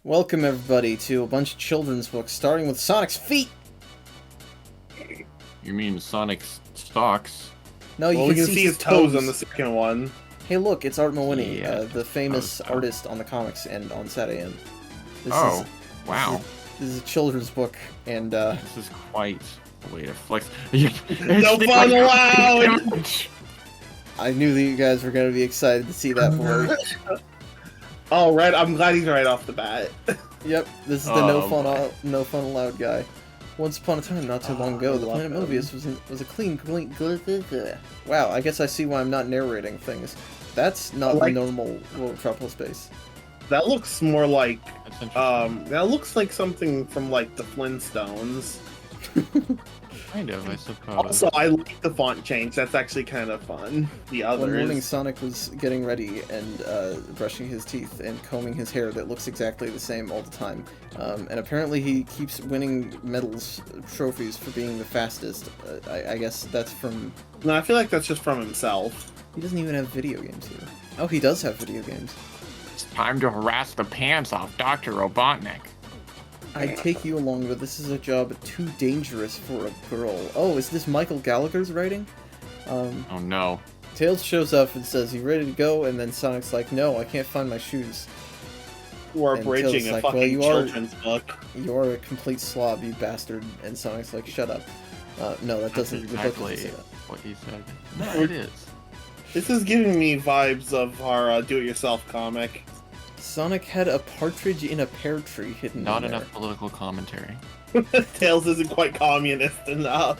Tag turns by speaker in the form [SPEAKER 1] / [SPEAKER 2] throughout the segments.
[SPEAKER 1] Welcome everybody to a bunch of children's books, starting with Sonic's feet!
[SPEAKER 2] You mean Sonic's stocks?
[SPEAKER 1] No, you
[SPEAKER 3] Well,
[SPEAKER 1] can
[SPEAKER 3] we can
[SPEAKER 1] see
[SPEAKER 3] see his toes on the second one.
[SPEAKER 1] Hey look, it's Art Mawhinney,
[SPEAKER 2] Yeah,
[SPEAKER 1] the famous
[SPEAKER 2] toes, though.
[SPEAKER 1] artist on the comics and on Saturday.
[SPEAKER 2] Oh, wow.
[SPEAKER 1] This is a children's book, and
[SPEAKER 2] This is quite a way to flex.
[SPEAKER 3] No fun allowed!
[SPEAKER 1] I knew that you guys were going to be excited to see that board.
[SPEAKER 3] Oh, right. I'm glad he's right off the bat.
[SPEAKER 1] Yep, this is the
[SPEAKER 2] Oh,
[SPEAKER 1] no fun allowed guy. Once upon a time, not too long ago, the planet Mobius was a clean. Wow, I guess I see why I'm not narrating things. That's not the normal World Tropical Space.
[SPEAKER 3] That looks more like,
[SPEAKER 2] That's interesting.
[SPEAKER 3] that looks like something from, like, the Flintstones.
[SPEAKER 2] Kind of, I suppose.
[SPEAKER 3] Also, I like the font change. That's actually kind of fun. The
[SPEAKER 1] One morning,
[SPEAKER 3] others.
[SPEAKER 1] Sonic was getting ready and brushing his teeth and combing his hair that looks exactly the same all the time. And apparently he keeps winning medals, trophies for being the fastest. I guess that's from...
[SPEAKER 3] No, I feel like that's just from himself.
[SPEAKER 1] He doesn't even have video games here. Oh, he does have video games.
[SPEAKER 2] It's time to harass the pants off Dr. Robotnik.
[SPEAKER 1] I'd take you along, but this is a job too dangerous for a girl. Oh, is this Michael Gallagher's writing?
[SPEAKER 2] Oh no.
[SPEAKER 1] Tails shows up and says, "You ready to go?" And then Sonic's like, "No, I can't find my shoes."
[SPEAKER 3] We're
[SPEAKER 1] And
[SPEAKER 3] bridging
[SPEAKER 1] Tails
[SPEAKER 3] a
[SPEAKER 1] like, "Well,
[SPEAKER 3] fucking
[SPEAKER 1] you are-
[SPEAKER 3] children's book.
[SPEAKER 1] You're a complete slob, you bastard. And Sonic's like, "Shut up." No, that
[SPEAKER 2] That's
[SPEAKER 1] doesn't. The book
[SPEAKER 2] exactly
[SPEAKER 1] doesn't say that.
[SPEAKER 2] what he said. No, it is.
[SPEAKER 3] This is giving me vibes of our do-it-yourself comic.
[SPEAKER 1] Sonic had a partridge in a pear tree hidden
[SPEAKER 2] Not
[SPEAKER 1] in
[SPEAKER 2] enough
[SPEAKER 1] there.
[SPEAKER 2] political commentary.
[SPEAKER 3] Tails isn't quite communist enough.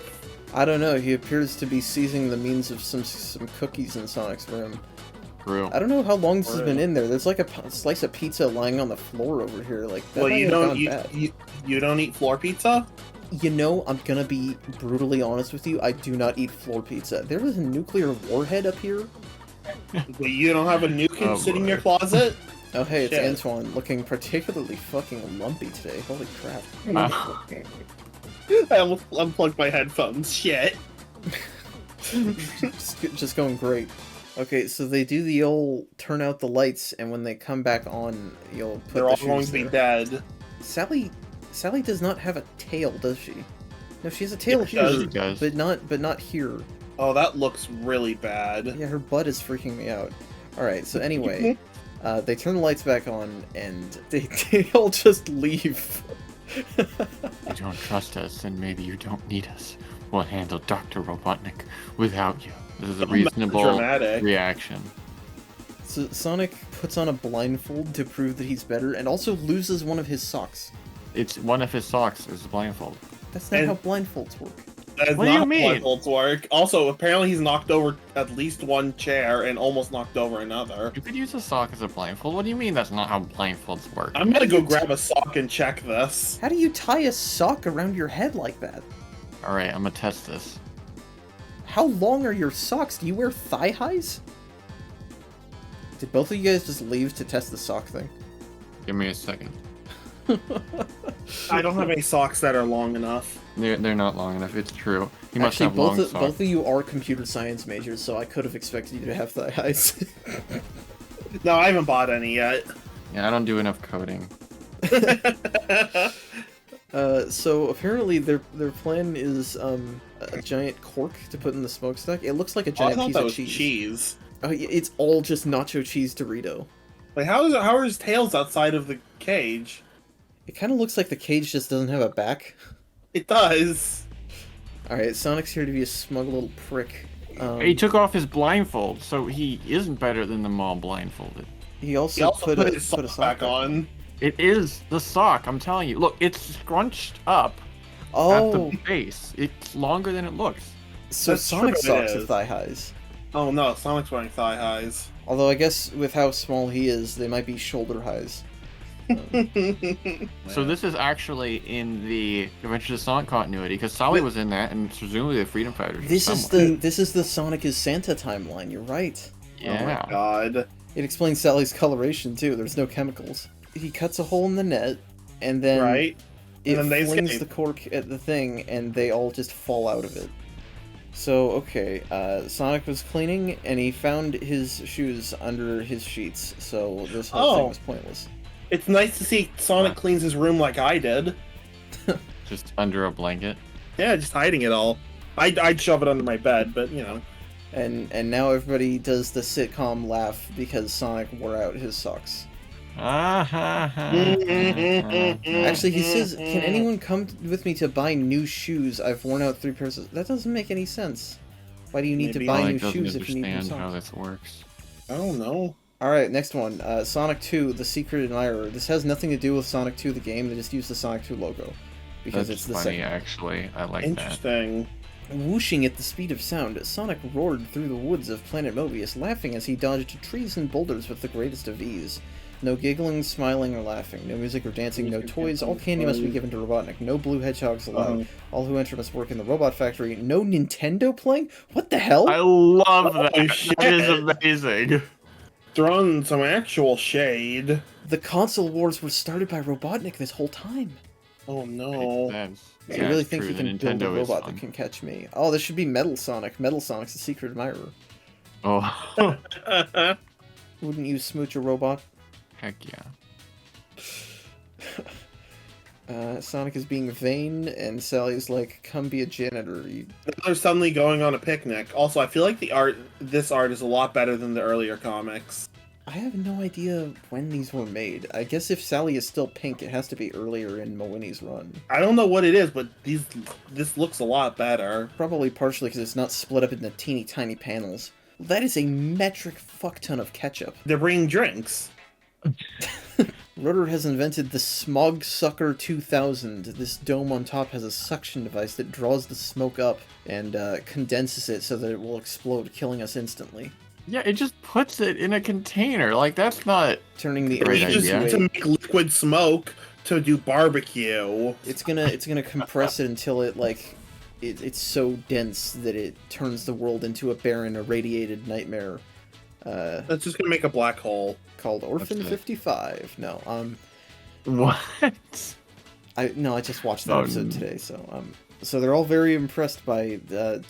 [SPEAKER 1] I don't know. He appears to be seizing the means of some cookies in Sonic's room.
[SPEAKER 2] True.
[SPEAKER 1] I don't know how long this has been
[SPEAKER 3] True.
[SPEAKER 1] in there. There's like a slice of pizza lying on the floor over here. Like that
[SPEAKER 3] Well,
[SPEAKER 1] might
[SPEAKER 3] you
[SPEAKER 1] have
[SPEAKER 3] don't
[SPEAKER 1] gone
[SPEAKER 3] you,
[SPEAKER 1] bad.
[SPEAKER 3] you don't eat floor pizza?
[SPEAKER 1] You know, I'm gonna be brutally honest with you. I do not eat floor pizza. There was a nuclear warhead up here.
[SPEAKER 3] Well, you don't have a nuke
[SPEAKER 2] Oh,
[SPEAKER 3] sitting in
[SPEAKER 2] boy.
[SPEAKER 3] your closet?
[SPEAKER 1] Oh, hey, it's
[SPEAKER 3] Shit.
[SPEAKER 1] Antoine, looking particularly fucking lumpy today. Holy crap.
[SPEAKER 3] I almost unplugged my headphones. Shit.
[SPEAKER 1] just going great. Okay, so they do the old turn out the lights, and when they come back on, you'll put
[SPEAKER 3] They're
[SPEAKER 1] the
[SPEAKER 3] all
[SPEAKER 1] shoes
[SPEAKER 3] going to be
[SPEAKER 1] there.
[SPEAKER 3] dead.
[SPEAKER 1] Sally does not have a tail, does she? No, she has a tail
[SPEAKER 3] Yeah,
[SPEAKER 1] here,
[SPEAKER 3] she
[SPEAKER 2] She does.
[SPEAKER 1] but not here.
[SPEAKER 3] Oh, that looks really bad.
[SPEAKER 1] Yeah, her butt is freaking me out. Alright, so anyway, they turn the lights back on, and they all just leave.
[SPEAKER 2] You don't trust us, and maybe you don't need us. We'll handle Dr. Robotnik without you. This is a reasonable
[SPEAKER 3] Dramatic.
[SPEAKER 2] reaction.
[SPEAKER 1] So Sonic puts on a blindfold to prove that he's better, and also loses one of his socks.
[SPEAKER 2] It's one of his socks is a blindfold.
[SPEAKER 1] That's not
[SPEAKER 3] And-
[SPEAKER 1] how blindfolds work.
[SPEAKER 3] That is
[SPEAKER 2] What do
[SPEAKER 3] not
[SPEAKER 2] you
[SPEAKER 3] how
[SPEAKER 2] mean?
[SPEAKER 3] blindfolds work. Also, apparently he's knocked over at least one chair and almost knocked over another.
[SPEAKER 2] You could use a sock as a blindfold. What do you mean that's not how blindfolds work?
[SPEAKER 3] I'm gonna go grab a sock and check this.
[SPEAKER 1] How do you tie a sock around your head like that?
[SPEAKER 2] Alright, I'm gonna test this.
[SPEAKER 1] How long are your socks? Do you wear thigh highs? Did both of you guys just leave to test the sock thing?
[SPEAKER 2] Give me a second.
[SPEAKER 3] I don't have any socks that are long enough.
[SPEAKER 2] They're not long enough, it's true. You must
[SPEAKER 1] Actually,
[SPEAKER 2] have long
[SPEAKER 1] both
[SPEAKER 2] socks.
[SPEAKER 1] of you are computer science majors, so I could have expected you to have thigh highs.
[SPEAKER 3] No, I haven't bought any yet.
[SPEAKER 2] Yeah, I don't do enough coding.
[SPEAKER 1] So apparently their plan is a giant cork to put in the smokestack. It looks like a
[SPEAKER 3] Oh, I
[SPEAKER 1] giant
[SPEAKER 3] thought
[SPEAKER 1] piece
[SPEAKER 3] that
[SPEAKER 1] of
[SPEAKER 3] was
[SPEAKER 1] cheese.
[SPEAKER 3] cheese.
[SPEAKER 1] Oh, yeah, it's all just nacho cheese Dorito.
[SPEAKER 3] Like, how are his tails outside of the cage?
[SPEAKER 1] It kind of looks like the cage just doesn't have a back.
[SPEAKER 3] It does.
[SPEAKER 1] Alright, Sonic's here to be a smug little prick.
[SPEAKER 2] He took off his blindfold, so he isn't better than them all blindfolded.
[SPEAKER 1] He also,
[SPEAKER 3] He also put his
[SPEAKER 1] put a
[SPEAKER 3] sock back on.
[SPEAKER 2] It is the sock, I'm telling you. Look, it's scrunched up at
[SPEAKER 1] Oh,
[SPEAKER 2] the base. It's longer than it looks.
[SPEAKER 1] so
[SPEAKER 3] That's
[SPEAKER 1] Sonic
[SPEAKER 3] true, it
[SPEAKER 1] socks are
[SPEAKER 3] is.
[SPEAKER 1] thigh highs.
[SPEAKER 3] Oh no, Sonic's wearing thigh highs.
[SPEAKER 1] Although I guess with how small he is, they might be shoulder highs.
[SPEAKER 2] So this is actually in the Adventures of Sonic continuity, because Sally was in that, and presumably the Freedom Fighters.
[SPEAKER 1] This
[SPEAKER 2] were
[SPEAKER 1] is
[SPEAKER 2] somewhere.
[SPEAKER 1] the Sonic is Santa timeline. You're right.
[SPEAKER 3] Oh my
[SPEAKER 2] Yeah.
[SPEAKER 3] god.
[SPEAKER 1] It explains Sally's coloration too. There's no chemicals. He cuts a hole in the net, and then
[SPEAKER 3] Right?
[SPEAKER 1] it
[SPEAKER 3] And then they
[SPEAKER 1] flings
[SPEAKER 3] escape.
[SPEAKER 1] the cork at the thing, and they all just fall out of it. So, okay, Sonic was cleaning, and he found his shoes under his sheets, so this whole thing
[SPEAKER 3] Oh.
[SPEAKER 1] was pointless.
[SPEAKER 3] It's nice to see Sonic cleans his room like I did.
[SPEAKER 2] Just under a blanket.
[SPEAKER 3] Yeah, just hiding it all. I'd shove it under my bed, but you know.
[SPEAKER 1] And now everybody does the sitcom laugh because Sonic wore out his socks. Actually, he says, "Can anyone come with me to buy new shoes? I've worn out 3 pairs of..." That doesn't make any sense. Why do you need to buy new shoes if you need new
[SPEAKER 2] socks? How
[SPEAKER 1] socks?
[SPEAKER 2] this works.
[SPEAKER 3] I don't know.
[SPEAKER 1] Alright, next one. Sonic 2, The Secret Admirer. This has nothing to do with Sonic 2, the game. They just used the Sonic 2 logo. Because
[SPEAKER 2] That's
[SPEAKER 1] it's the
[SPEAKER 2] funny,
[SPEAKER 1] second.
[SPEAKER 2] actually. I like that.
[SPEAKER 3] Interesting.
[SPEAKER 1] Whooshing at the speed of sound, Sonic roared through the woods of Planet Mobius, laughing as he dodged trees and boulders with the greatest of ease. No giggling, smiling, or laughing. No music or dancing, no toys. All candy must be given to Robotnik. No blue hedgehogs allowed. All who enter must work in the robot factory. No Nintendo playing? What the hell?
[SPEAKER 2] I love that.
[SPEAKER 3] Oh, shit.
[SPEAKER 2] That is amazing.
[SPEAKER 3] Throwing some actual shade.
[SPEAKER 1] The console wars were started by Robotnik this whole time.
[SPEAKER 3] Oh no.
[SPEAKER 1] I really think you can build a robot that can catch me. Oh, this should be Metal Sonic. Metal Sonic's the secret admirer.
[SPEAKER 2] Oh.
[SPEAKER 1] Wouldn't you smooch a robot?
[SPEAKER 2] Heck yeah.
[SPEAKER 1] Sonic is being vain, and Sally's like, "Come be a janitor."
[SPEAKER 3] They're suddenly going on a picnic. Also, I feel like this art is a lot better than the earlier comics.
[SPEAKER 1] I have no idea when these were made. I guess if Sally is still pink, it has to be earlier in Moini's run.
[SPEAKER 3] I don't know what it is, but this looks a lot better.
[SPEAKER 1] Probably partially because it's not split up into teeny tiny panels. That is a metric fuck ton of ketchup.
[SPEAKER 3] They're bringing drinks.
[SPEAKER 1] Rotor has invented the Smog Sucker 2000. This dome on top has a suction device that draws the smoke up and condenses it so that it will explode, killing us instantly.
[SPEAKER 2] Yeah, it just puts it in a container. Like, that's not...
[SPEAKER 1] Turning the
[SPEAKER 2] Great
[SPEAKER 1] energy
[SPEAKER 2] idea.
[SPEAKER 3] To make liquid smoke to do barbecue.
[SPEAKER 1] It's gonna compress it until it it's so dense that it turns the world into a barren, irradiated nightmare.
[SPEAKER 3] That's just gonna make a black hole.
[SPEAKER 1] Called Orphan
[SPEAKER 2] That's it.
[SPEAKER 1] 55. No,
[SPEAKER 2] What?
[SPEAKER 1] I just watched that episode today, so they're all very impressed by the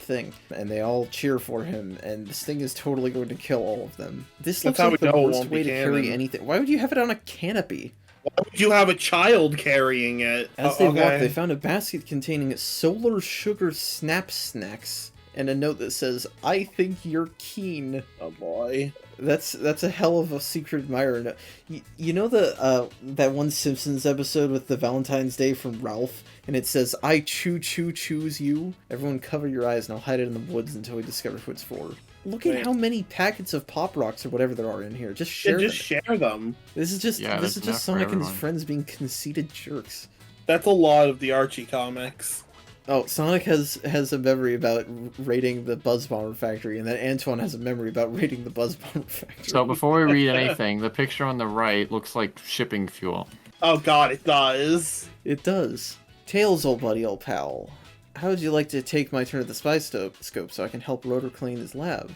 [SPEAKER 1] thing, and they all cheer for him, and this thing is totally going to kill all of them. This looks like the worst way to carry anything. Why would you have it on a canopy?
[SPEAKER 3] Why would you have a child carrying it?
[SPEAKER 1] As they walk, they found a basket containing solar sugar snap snacks, and a note that says, "I think you're keen."
[SPEAKER 3] Oh boy.
[SPEAKER 1] That's a hell of a secret admirer. You know that one Simpsons episode with the Valentine's Day from Ralph, and it says, "I choose you." Everyone cover your eyes, and I'll hide it in the woods until we discover who it's for. Look at how many packets of Pop Rocks or whatever there are in here. Just share them.
[SPEAKER 3] Just share them.
[SPEAKER 1] This is just Sonic and his friends being conceited jerks.
[SPEAKER 3] That's a lot of the Archie comics.
[SPEAKER 1] Oh, Sonic has a memory about raiding the Buzz Bomber factory, and then Antoine has a memory about raiding the Buzz Bomber factory.
[SPEAKER 2] So before we read anything, the picture on the right looks like shipping fuel.
[SPEAKER 3] Oh god, it does.
[SPEAKER 1] It does. Tails, old buddy, old pal. How would you like to take my turn at the spy scope so I can help Rotor clean his lab?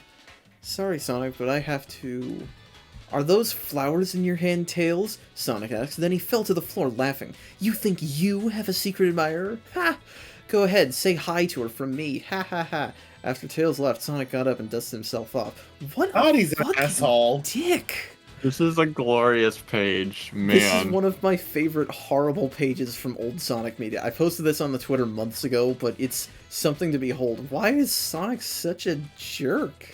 [SPEAKER 1] Sorry, Sonic, but I have to... Are those flowers in your hand, Tails? Sonic asked. Then he fell to the floor laughing. You think you have a secret admirer? Ha! Go ahead, say hi to her from me. Ha ha ha. After Tails left, Sonic got up and dusted himself off. What
[SPEAKER 3] God,
[SPEAKER 1] a
[SPEAKER 3] he's an
[SPEAKER 1] fucking
[SPEAKER 3] asshole.
[SPEAKER 1] dick!
[SPEAKER 2] This is a glorious page, man.
[SPEAKER 1] This is one of my favorite horrible pages from old Sonic media. I posted this on the Twitter months ago, but it's something to behold. Why is Sonic such a jerk?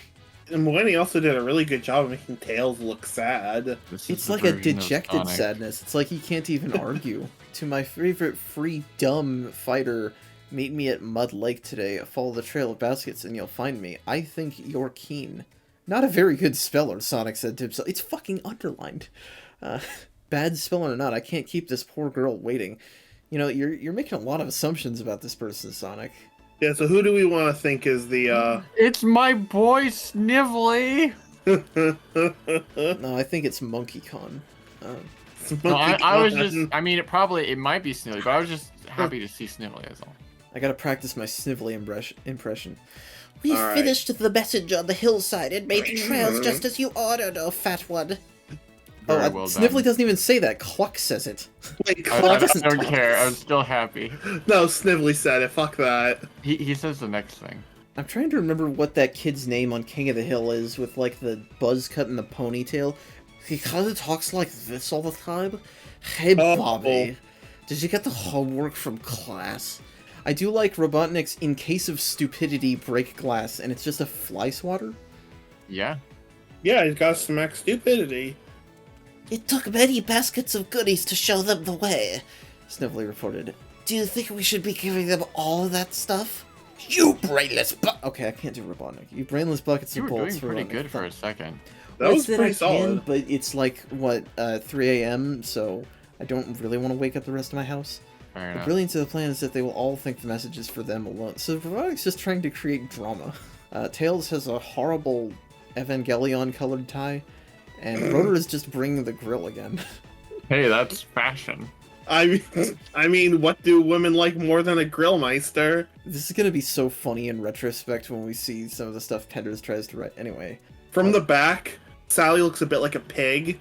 [SPEAKER 3] And Moini also did a really good job of making Tails look sad.
[SPEAKER 1] It's like a dejected sadness. It's like he can't even argue. To my favorite free dumb fighter, meet me at Mud Lake today. Follow the trail of baskets and you'll find me. I think you're keen. Not a very good speller, Sonic said to himself. It's fucking underlined. Bad speller or not, I can't keep this poor girl waiting. You know, you're making a lot of assumptions about this person, Sonic.
[SPEAKER 3] Yeah, so who do we want to think is the,
[SPEAKER 2] It's my boy, Snively!
[SPEAKER 1] No, I think it's Monkey Con.
[SPEAKER 2] No, I was just... I mean, it might be Snively, but I was just happy to see Snively, as all.
[SPEAKER 1] I gotta practice my Snively impression. We
[SPEAKER 3] All
[SPEAKER 1] finished the message on the hillside and made the trails just as you ordered, oh fat one.
[SPEAKER 2] Very well
[SPEAKER 1] Snively
[SPEAKER 2] done.
[SPEAKER 1] doesn't even say that. Cluck says it.
[SPEAKER 3] Wait,
[SPEAKER 2] I
[SPEAKER 1] doesn't
[SPEAKER 2] don't
[SPEAKER 1] talk.
[SPEAKER 2] care. I'm still happy.
[SPEAKER 3] No, Snively said it. Fuck that.
[SPEAKER 2] He says the next thing.
[SPEAKER 1] I'm trying to remember what that kid's name on King of the Hill is with like the buzz cut and the ponytail. He kind of talks like this all the time. Hey,
[SPEAKER 3] Oh.
[SPEAKER 1] Bobby. Did you get the homework from class? I do like Robotnik's in case of stupidity break glass, and it's just a fly swatter.
[SPEAKER 2] Yeah.
[SPEAKER 3] Yeah, he's got some max stupidity.
[SPEAKER 1] It took many baskets of goodies to show them the way, Snively reported. Do you think we should be giving them all of that stuff? You brainless Okay, I can't do Robotnik. You brainless buckets
[SPEAKER 2] You
[SPEAKER 1] of
[SPEAKER 2] were
[SPEAKER 1] bolts.
[SPEAKER 2] doing pretty
[SPEAKER 1] Robotnik.
[SPEAKER 2] good for a second.
[SPEAKER 3] That was
[SPEAKER 1] I
[SPEAKER 3] pretty
[SPEAKER 1] can,
[SPEAKER 3] solid.
[SPEAKER 1] but it's like, what, 3 a.m., so I don't really want to wake up the rest of my house.
[SPEAKER 2] Fair
[SPEAKER 1] The
[SPEAKER 2] enough.
[SPEAKER 1] brilliance of the plan is that they will all think the message is for them alone. So Robotnik's just trying to create drama. Tails has a horrible Evangelion-colored tie, and Rotor is just bringing the grill again.
[SPEAKER 2] Hey, that's fashion.
[SPEAKER 3] I mean, what do women like more than a Grillmeister?
[SPEAKER 1] This is gonna be so funny in retrospect when we see some of the stuff Penders tries to write. Anyway.
[SPEAKER 3] From the back, Sally looks a bit like a pig.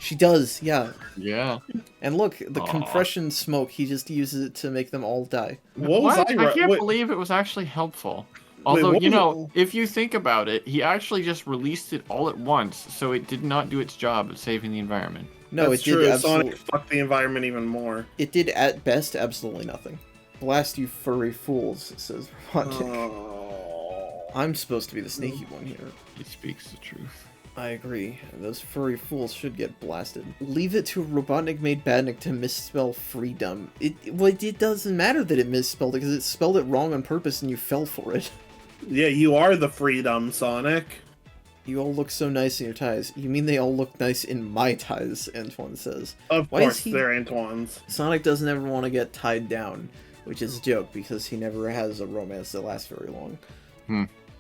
[SPEAKER 1] She does, yeah.
[SPEAKER 2] Yeah.
[SPEAKER 1] And look, the
[SPEAKER 2] Aw.
[SPEAKER 1] compression smoke, he just uses it to make them all die.
[SPEAKER 3] What was I
[SPEAKER 2] I can't
[SPEAKER 3] wait,
[SPEAKER 2] believe it was actually helpful. Although,
[SPEAKER 3] what
[SPEAKER 2] you
[SPEAKER 3] was
[SPEAKER 2] know, if you think about it, he actually just released it all at once, so it did not do its job at saving the environment.
[SPEAKER 1] No,
[SPEAKER 3] That's
[SPEAKER 1] it did
[SPEAKER 3] true.
[SPEAKER 1] absolutely.
[SPEAKER 3] Sonic fucked the environment even more.
[SPEAKER 1] It did at best absolutely nothing. Blast you furry fools, says Robotnik.
[SPEAKER 3] Oh.
[SPEAKER 1] I'm supposed to be the sneaky one here.
[SPEAKER 2] He speaks the truth.
[SPEAKER 1] I agree. Those furry fools should get blasted. Leave it to Robotnik made Badnik to misspell freedom. It doesn't matter that it misspelled it, because it spelled it wrong on purpose and you fell for it.
[SPEAKER 3] Yeah, you are the freedom, Sonic.
[SPEAKER 1] You all look so nice in your ties. You mean they all look nice in my ties, Antoine says.
[SPEAKER 3] Of
[SPEAKER 1] Why is
[SPEAKER 3] course,
[SPEAKER 1] he-
[SPEAKER 3] they're Antoine's.
[SPEAKER 1] Sonic doesn't ever want to get tied down, which is a joke because he never has a romance that lasts very long.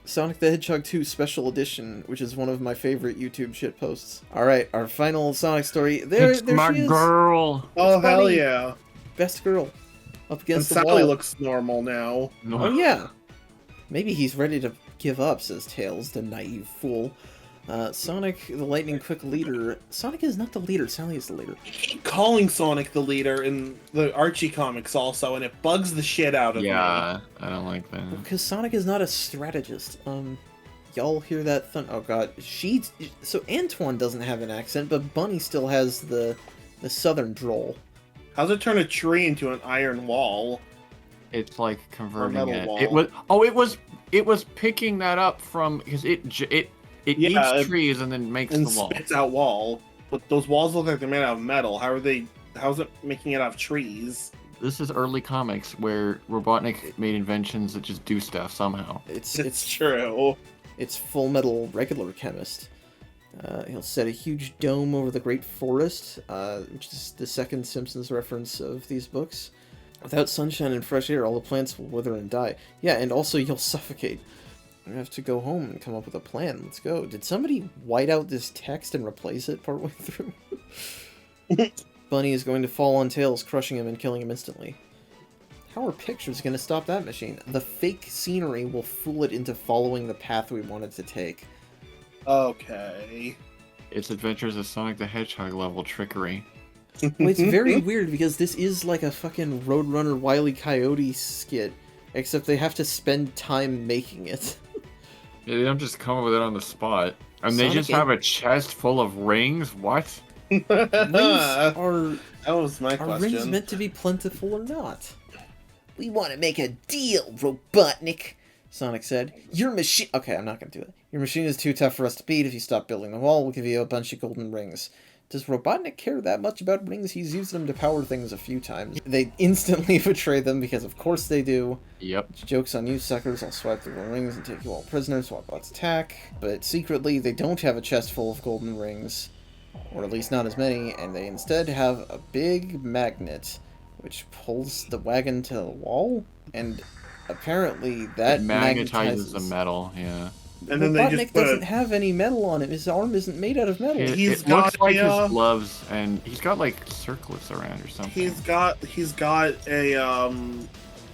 [SPEAKER 1] Sonic the Hedgehog 2 Special Edition, which is one of my favorite YouTube shitposts. Alright, our final Sonic story. There
[SPEAKER 2] It's
[SPEAKER 1] she
[SPEAKER 2] my
[SPEAKER 1] is!
[SPEAKER 2] girl!
[SPEAKER 3] Oh,
[SPEAKER 1] It's
[SPEAKER 3] hell
[SPEAKER 1] Bunny.
[SPEAKER 3] yeah.
[SPEAKER 1] Best girl. Up
[SPEAKER 3] And
[SPEAKER 1] against the
[SPEAKER 3] Sally
[SPEAKER 1] wall.
[SPEAKER 3] looks normal now.
[SPEAKER 2] No.
[SPEAKER 1] Oh yeah. Maybe he's ready to give up, says Tails, the naive fool. Sonic, the lightning quick leader. Sonic is not the leader, Sally is the leader.
[SPEAKER 3] You keep calling Sonic the leader in the Archie comics also, and it bugs the shit out of me.
[SPEAKER 2] Yeah, I don't like that.
[SPEAKER 1] Because Sonic is not a strategist. Y'all hear that oh god. So Antoine doesn't have an accent, but Bunny still has the southern drawl.
[SPEAKER 3] How's it turn a tree into an iron wall?
[SPEAKER 2] It's like converting
[SPEAKER 3] metal
[SPEAKER 2] it.
[SPEAKER 3] wall.
[SPEAKER 2] It was picking that up from because it
[SPEAKER 3] Yeah,
[SPEAKER 2] eats trees and then makes
[SPEAKER 3] And
[SPEAKER 2] the wall.
[SPEAKER 3] spits out wall. But those walls look like they're made out of metal. How's it making it out of trees?
[SPEAKER 2] This is early comics where Robotnik made inventions that just do stuff somehow.
[SPEAKER 3] It's true.
[SPEAKER 1] It's Full Metal regular chemist. He'll set a huge dome over the Great Forest, which is the second Simpsons reference of these books. Without sunshine and fresh air, all the plants will wither and die. Yeah, and also you'll suffocate. I have to go home and come up with a plan. Let's go. Did somebody white out this text and replace it partway through? Bunny is going to fall on Tails, crushing him and killing him instantly. How are pictures going to stop that machine? The fake scenery will fool it into following the path we want it to take.
[SPEAKER 3] Okay.
[SPEAKER 2] It's Adventures of Sonic the Hedgehog level trickery.
[SPEAKER 1] Well, it's very weird because this is like a fucking Roadrunner Wile E. Coyote skit, except they have to spend time making it.
[SPEAKER 2] Yeah, they don't just come up with it on the spot. And they
[SPEAKER 1] Sonic
[SPEAKER 2] just have a chest full of rings? What?
[SPEAKER 1] Rings
[SPEAKER 3] That
[SPEAKER 1] are
[SPEAKER 3] was my
[SPEAKER 1] Are rings
[SPEAKER 3] question.
[SPEAKER 1] meant to be plentiful or not? We want to make a deal, Robotnik, Sonic said. Your machine... Okay, I'm not going to do it. Your machine is too tough for us to beat. If you stop building the wall, we'll give you a bunch of golden rings. Does Robotnik care that much about rings? He's used them to power things a few times. They instantly betray them because of course they do.
[SPEAKER 2] Yep.
[SPEAKER 1] Joke's on you, suckers. I'll swipe through the rings and take you all prisoners while bots attack. But secretly, they don't have a chest full of golden rings. Or at least not as many, and they instead have a big magnet which pulls the wagon to the wall, and apparently that
[SPEAKER 2] It magnetizes the metal, yeah.
[SPEAKER 3] And then they
[SPEAKER 1] Robotnik
[SPEAKER 3] just put
[SPEAKER 1] doesn't have any metal on him. His arm isn't made out of metal.
[SPEAKER 2] It,
[SPEAKER 3] He's
[SPEAKER 2] it looks
[SPEAKER 3] got
[SPEAKER 2] like
[SPEAKER 3] a,
[SPEAKER 2] his gloves, and he's got like circlets around or something.
[SPEAKER 3] he's got a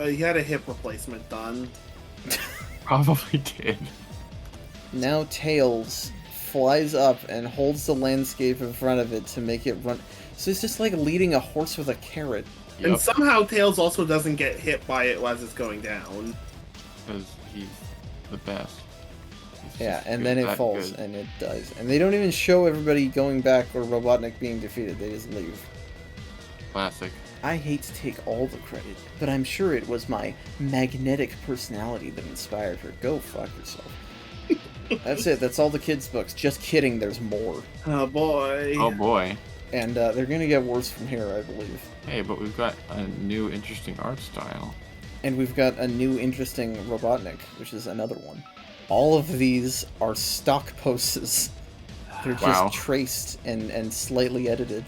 [SPEAKER 3] he had a hip replacement done.
[SPEAKER 2] Probably did.
[SPEAKER 1] Now Tails flies up and holds the landscape in front of it to make it run. So it's just like leading a horse with a carrot.
[SPEAKER 3] And
[SPEAKER 2] Yep,
[SPEAKER 3] somehow Tails also doesn't get hit by it as it's going down.
[SPEAKER 2] because he's the best. He's
[SPEAKER 1] Yeah, and
[SPEAKER 2] Is
[SPEAKER 1] then it
[SPEAKER 2] that
[SPEAKER 1] falls
[SPEAKER 2] good?
[SPEAKER 1] and it dies. And they don't even show everybody going back or Robotnik being defeated. They just leave.
[SPEAKER 2] Classic.
[SPEAKER 1] I hate to take all the credit, but I'm sure it was my magnetic personality that inspired her. Go fuck yourself. That's it. That's all the kids' books. Just kidding. There's more.
[SPEAKER 3] Oh boy.
[SPEAKER 2] Oh boy.
[SPEAKER 1] And they're going to get worse from here, I believe.
[SPEAKER 2] Hey, but we've got a new interesting art style.
[SPEAKER 1] And we've got a new interesting Robotnik, which is another one. All of these are stock poses. They're just
[SPEAKER 2] Wow.
[SPEAKER 1] traced and slightly edited.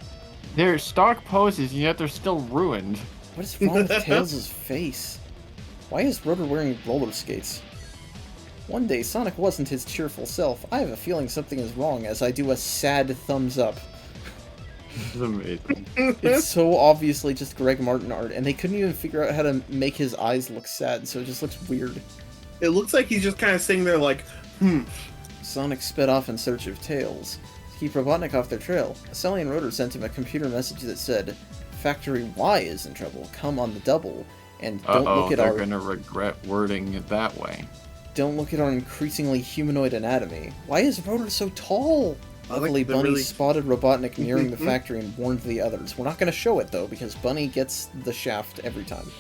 [SPEAKER 2] They're stock poses, yet they're still ruined.
[SPEAKER 1] What is wrong with Tails' face? Why is Rotor wearing roller skates? One day, Sonic wasn't his cheerful self. I have a feeling something is wrong as I do a sad thumbs up.
[SPEAKER 2] This is amazing.
[SPEAKER 1] It's so obviously just Greg Martin art, and they couldn't even figure out how to make his eyes look sad, so it just looks weird.
[SPEAKER 3] It looks like he's just kind of sitting there like,
[SPEAKER 1] Sonic sped off in search of Tails. To keep Robotnik off their trail, Sally and Rotor sent him a computer message that said, Factory Y is in trouble, come on the double, and don't look at
[SPEAKER 2] they're
[SPEAKER 1] our
[SPEAKER 2] gonna regret wording it that way.
[SPEAKER 1] don't look at our increasingly humanoid anatomy. Why is Rotor so tall? Luckily,
[SPEAKER 3] the
[SPEAKER 1] Bunny
[SPEAKER 3] really-
[SPEAKER 1] spotted Robotnik nearing the factory and warned the others. We're not going to show it, though, because Bunny gets the shaft every time.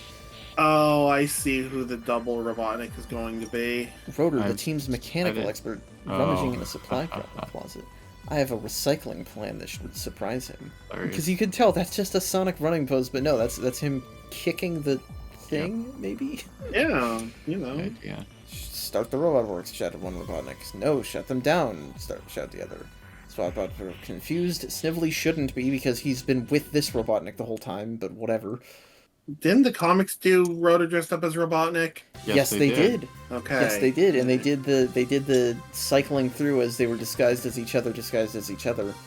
[SPEAKER 3] oh, I see who the double Robotnik is going to be.
[SPEAKER 1] Rotor, the
[SPEAKER 2] I'm
[SPEAKER 1] team's mechanical
[SPEAKER 2] excited.
[SPEAKER 1] expert, rummaging
[SPEAKER 2] Oh.
[SPEAKER 1] in a supply closet. I have a recycling plan that should surprise him.
[SPEAKER 2] Hilarious.
[SPEAKER 1] Because you could tell that's just a Sonic running pose, but no, that's him kicking the thing, maybe?
[SPEAKER 3] Yeah, you know.
[SPEAKER 2] Good idea.
[SPEAKER 1] Start the robot works, shouted one Robotnik. No, shut them down, shout the other. Swapbot were confused. Snively shouldn't be because he's been with this Robotnik the whole time, but whatever.
[SPEAKER 3] Didn't the comics do Rotor dressed up as Robotnik?
[SPEAKER 1] Yes, they did.
[SPEAKER 3] Okay.
[SPEAKER 1] Yes, they did, and they did the cycling through as they were disguised as each other.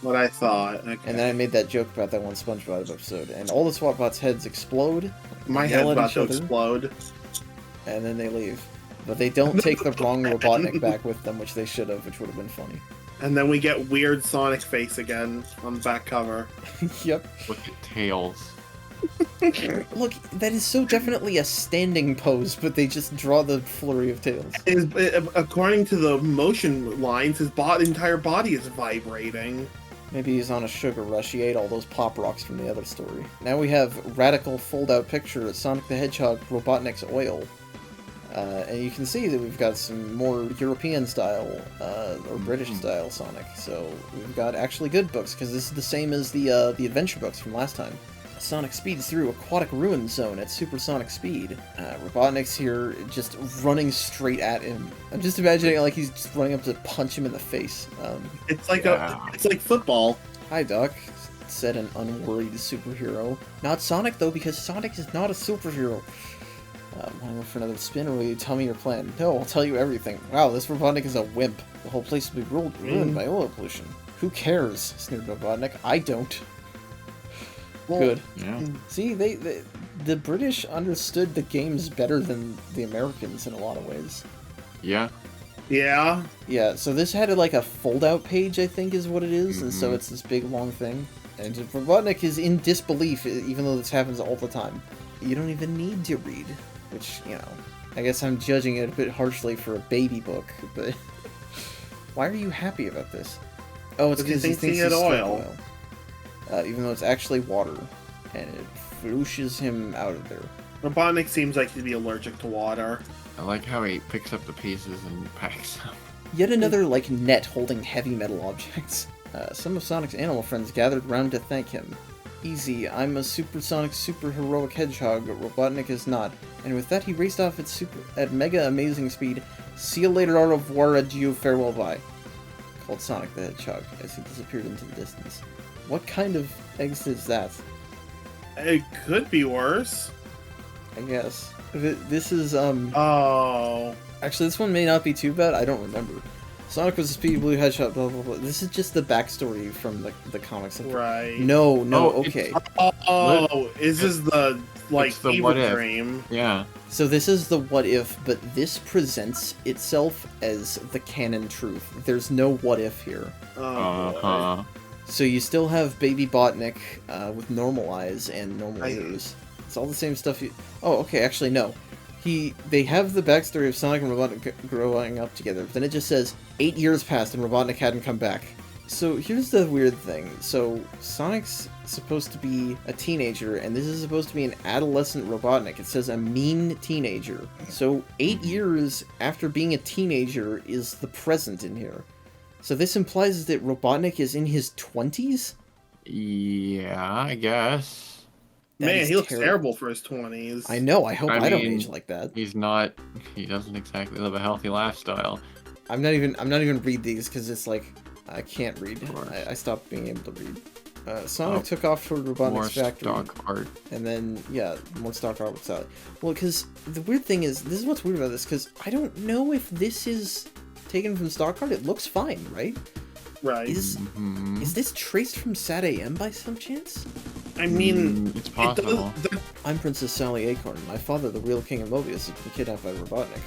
[SPEAKER 3] What I thought. Okay.
[SPEAKER 1] And then I made that joke about that one SpongeBob episode, and all the SWATbots' heads explode.
[SPEAKER 3] My
[SPEAKER 1] yell
[SPEAKER 3] head's
[SPEAKER 1] at
[SPEAKER 3] about
[SPEAKER 1] each
[SPEAKER 3] to
[SPEAKER 1] other,
[SPEAKER 3] explode.
[SPEAKER 1] and then they leave. But they don't take the wrong Robotnik back with them, which they should have, which would have been funny.
[SPEAKER 3] And then we get weird Sonic face again on the back cover.
[SPEAKER 1] Yep.
[SPEAKER 2] Look at Tails.
[SPEAKER 1] Look, that is so definitely a standing pose, but they just draw the flurry of tails.
[SPEAKER 3] According to the motion lines, his entire body is vibrating.
[SPEAKER 1] Maybe he's on a sugar rush. He ate all those Pop Rocks from the other story. Now we have radical fold-out picture of Sonic the Hedgehog Robotnik's oil. And you can see that we've got some more European style, or British style Sonic. So we've got actually good books, because this is the same as the adventure books from last time. Sonic speeds through Aquatic Ruin Zone at supersonic speed. Robotnik's here, just running straight at him. I'm just imagining like he's just running up to punch him in the face.
[SPEAKER 3] It's like
[SPEAKER 2] Yeah.
[SPEAKER 3] it's like football.
[SPEAKER 1] Hi, Doc, said an unworried superhero. Not Sonic, though, because Sonic is not a superhero. Want to go for another spin, or will you tell me your plan? No, I'll tell you everything. Wow, this Robotnik is a wimp. The whole place will be ruined by oil pollution. Who cares? Sneered Robotnik. I don't.
[SPEAKER 3] Well,
[SPEAKER 1] Good.
[SPEAKER 2] Yeah.
[SPEAKER 1] See, the British understood the games better than the Americans in a lot of ways.
[SPEAKER 2] Yeah.
[SPEAKER 3] Yeah.
[SPEAKER 1] Yeah, so this had like a fold-out page, I think is what it is, and so
[SPEAKER 2] Mhm.
[SPEAKER 1] it's this big long thing. And Robotnik is in disbelief, even though this happens all the time. You don't even need to read, which, you know, I guess I'm judging it a bit harshly for a baby book, but why are you happy about this? Oh, it's
[SPEAKER 3] Because he
[SPEAKER 1] because he
[SPEAKER 3] thinks
[SPEAKER 1] thinks
[SPEAKER 3] he
[SPEAKER 1] he's
[SPEAKER 3] had
[SPEAKER 1] struck
[SPEAKER 3] oil.
[SPEAKER 1] even though it's actually water, and it flooshes him out of there.
[SPEAKER 3] Robotnik seems like he'd be allergic to water.
[SPEAKER 2] I like how he picks up the pieces and packs them.
[SPEAKER 1] Yet another, like, net holding heavy metal objects. Some of Sonic's animal friends gathered round to thank him. Easy, I'm a supersonic super-heroic hedgehog, but Robotnik is not. And with that, he raced off at mega amazing speed. See you later, au revoir, adieu, farewell, bye. Called Sonic the Hedgehog as he disappeared into the distance. What kind of exit is that?
[SPEAKER 3] It could be worse.
[SPEAKER 1] I guess. This is,
[SPEAKER 3] Oh.
[SPEAKER 1] Actually, this one may not be too bad. I don't remember. Sonic was a speedy blue hedgehog, blah, blah, blah. This is just the backstory from the comics.
[SPEAKER 3] Right.
[SPEAKER 1] No,
[SPEAKER 2] Oh, it's-
[SPEAKER 1] okay.
[SPEAKER 3] Oh, is this the, like,
[SPEAKER 2] It's the
[SPEAKER 3] evil
[SPEAKER 2] what if.
[SPEAKER 3] dream?
[SPEAKER 2] Yeah.
[SPEAKER 1] So this is the what if, but this presents itself as the canon truth. There's no what if here.
[SPEAKER 3] Oh, boy.
[SPEAKER 2] Uh-huh.
[SPEAKER 1] So you still have Baby Botnik with normal eyes and normal
[SPEAKER 3] I-
[SPEAKER 1] ears. It's all the same stuff you... Oh, okay, actually, no. They have the backstory of Sonic and Robotnik growing up together, but then it just says 8 years passed and Robotnik hadn't come back. So here's the weird thing. So Sonic's supposed to be a teenager, and this is supposed to be an adolescent Robotnik. It says a mean teenager. So 8 years after being a teenager is the present in here. So this implies that Robotnik is in his 20s?
[SPEAKER 2] Yeah, I guess.
[SPEAKER 3] Man, he looks terrible for his 20s.
[SPEAKER 1] I know, I hope I don't age like that.
[SPEAKER 2] He's not, he doesn't exactly live a healthy lifestyle.
[SPEAKER 1] I'm not even read these because it's like, I can't read. I stopped being able to read. Sonic took off toward Robotnik's factory.
[SPEAKER 2] More stock art.
[SPEAKER 1] And then, yeah, more stock art with Sally. Well, because the weird thing is, this is what's weird about this, because I don't know if this is taken from stock art. It looks fine, right?
[SPEAKER 3] Right.
[SPEAKER 1] Is this traced from Sat AM by some chance?
[SPEAKER 3] I mean,
[SPEAKER 2] it's possible.
[SPEAKER 1] I'm Princess Sally Acorn. My father, the real king of Mobius, has been kidnapped by Robotnik.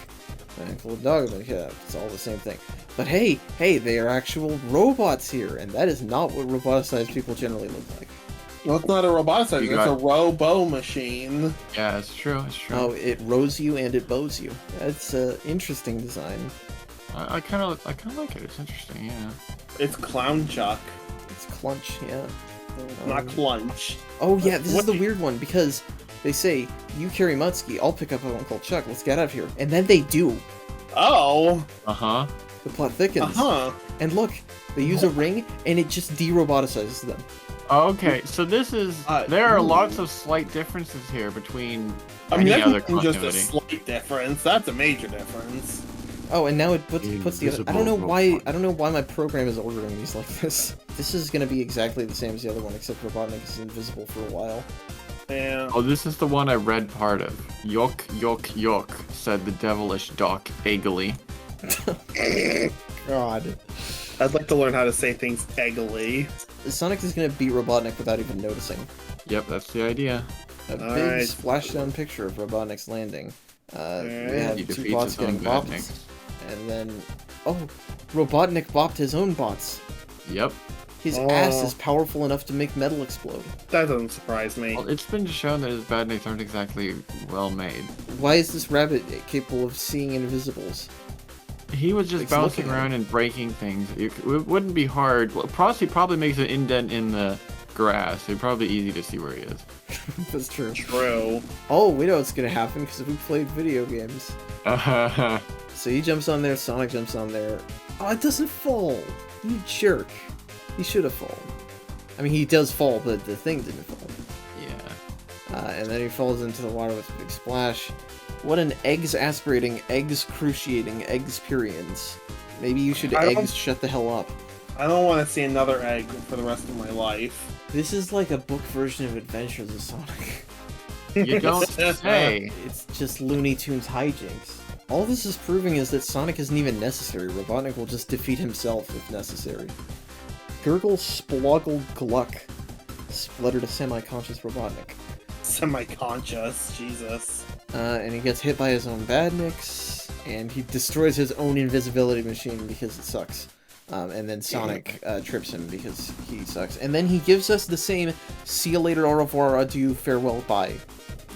[SPEAKER 1] My uncle and dog have been kidnapped. It's all the same thing. But hey, they are actual robots here, and that is not what roboticized people generally look like.
[SPEAKER 3] Well, it's not a roboticized, it's a robo machine.
[SPEAKER 2] Yeah, it's true, it's true.
[SPEAKER 1] Oh, it rows you and it bows you. That's an interesting design.
[SPEAKER 2] I kind of like it. It's interesting, yeah.
[SPEAKER 3] It's Clown Chuck.
[SPEAKER 1] It's Clunch, yeah.
[SPEAKER 3] Not Clunch.
[SPEAKER 1] Oh yeah, this is the weird one, because they say, you carry Mutsky, I'll pick up Uncle Chuck, let's get out of here. And then they do.
[SPEAKER 3] Oh!
[SPEAKER 2] Uh-huh.
[SPEAKER 1] The plot thickens.
[SPEAKER 3] Uh-huh.
[SPEAKER 1] And look, they use a ring, and it just de-roboticizes them.
[SPEAKER 2] Okay, so this is... there are lots of slight differences here between
[SPEAKER 3] any
[SPEAKER 2] other
[SPEAKER 3] that's just a
[SPEAKER 2] continuity.
[SPEAKER 3] slight difference. That's a major difference.
[SPEAKER 1] Oh, and now it puts the other... I don't know why my program is ordering these like this. This is gonna be exactly the same as the other one, except Robotnik is invisible for a while.
[SPEAKER 3] Yeah.
[SPEAKER 2] Oh, this is the one I read part of. Yok, yok, yok, said the devilish Doc eggily.
[SPEAKER 1] God.
[SPEAKER 3] I'd like to learn how to say things eggily.
[SPEAKER 1] Sonic is gonna beat Robotnik without even noticing.
[SPEAKER 2] Yep, that's the idea.
[SPEAKER 1] A big splashdown picture of Robotnik's landing. We have two bots getting bopped. And then... Oh! Robotnik bopped his own bots.
[SPEAKER 2] Yep.
[SPEAKER 1] His ass is powerful enough to make metal explode.
[SPEAKER 3] That doesn't surprise me.
[SPEAKER 2] Well, it's been shown that his badniks aren't exactly well made.
[SPEAKER 1] Why is this rabbit capable of seeing invisibles?
[SPEAKER 2] He was just bouncing around and breaking things. It wouldn't be hard. Well, he probably makes an indent in the grass. It'd probably be easy to see where he is.
[SPEAKER 1] That's true.
[SPEAKER 3] True.
[SPEAKER 1] Oh, we know what's gonna happen because we played video games. So he jumps on there, Sonic jumps on there. Oh, it doesn't fall! You jerk. He should have fallen. I mean, he does fall, but the thing didn't fall.
[SPEAKER 2] Yeah.
[SPEAKER 1] And then he falls into the water with a big splash. What an eggs-aspirating, eggs-cruciating experience. Maybe you should shut the hell up.
[SPEAKER 3] I don't want to see another egg for the rest of my life.
[SPEAKER 1] This is like a book version of Adventures of Sonic.
[SPEAKER 2] You don't say.
[SPEAKER 1] It's just Looney Tunes hijinks. All this is proving is that Sonic isn't even necessary. Robotnik will just defeat himself if necessary. Gurgle Sploggle Gluck spluttered a semi-conscious Robotnik.
[SPEAKER 3] Semi-conscious, Jesus.
[SPEAKER 1] And he gets hit by his own badniks, and he destroys his own invisibility machine because it sucks. And then Sonic trips him because he sucks. And then he gives us the same see you later, au revoir, adieu, farewell, bye.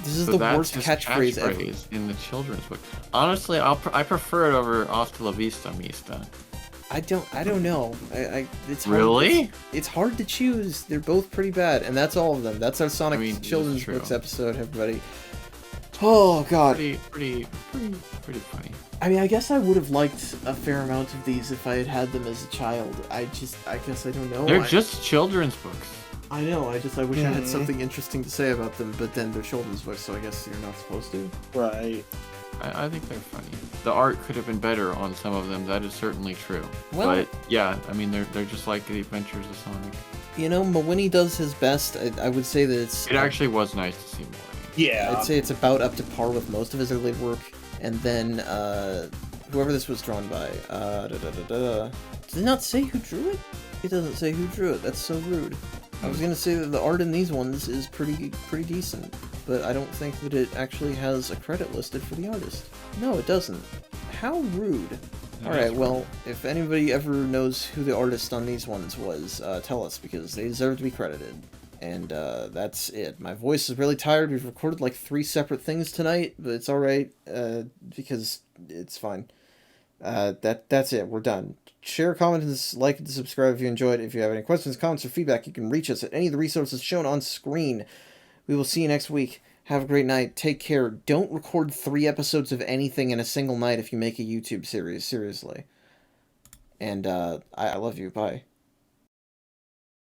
[SPEAKER 1] This is the worst catchphrase ever.
[SPEAKER 2] In the children's book. Honestly, I prefer it over Hasta la Vista, Mista.
[SPEAKER 1] I don't know. It's hard.
[SPEAKER 2] Really?
[SPEAKER 1] It's hard to choose. They're both pretty bad, and that's all of them. That's our Sonic Children's Books episode, everybody. Oh God.
[SPEAKER 2] Pretty funny.
[SPEAKER 1] I mean, I guess I would have liked a fair amount of these if I had had them as a child. I guess I don't know.
[SPEAKER 2] They're just children's books.
[SPEAKER 1] I know. I wish I had something interesting to say about them, but then they're children's books, so I guess you're not supposed to.
[SPEAKER 3] Right.
[SPEAKER 2] I think they're funny. The art could have been better on some of them. That is certainly true.
[SPEAKER 1] Well,
[SPEAKER 2] but yeah, I mean, they're just like the Adventures of Sonic.
[SPEAKER 1] You know, Mawini does his best. I would say that it's...
[SPEAKER 2] It actually was nice to see Mawini.
[SPEAKER 3] Yeah.
[SPEAKER 1] I'd say it's about up to par with most of his early work. And then, whoever this was drawn by, Does it not say who drew it? It doesn't say who drew it. That's so rude. I was gonna say that the art in these ones is pretty decent, but I don't think that it actually has a credit listed for the artist. No, it doesn't. How rude. Alright, well, if anybody ever knows who the artist on these ones was, tell us, because they deserve to be credited. And that's it. My voice is really tired. We've recorded like 3 separate things tonight, but it's alright, because it's fine. That's it. We're done. Share, comment, and like, and subscribe if you enjoyed. If you have any questions, comments, or feedback, you can reach us at any of the resources shown on screen. We will see you next week. Have a great night. Take care. Don't record 3 episodes of anything in a single night if you make a YouTube series. Seriously. And I love you. Bye.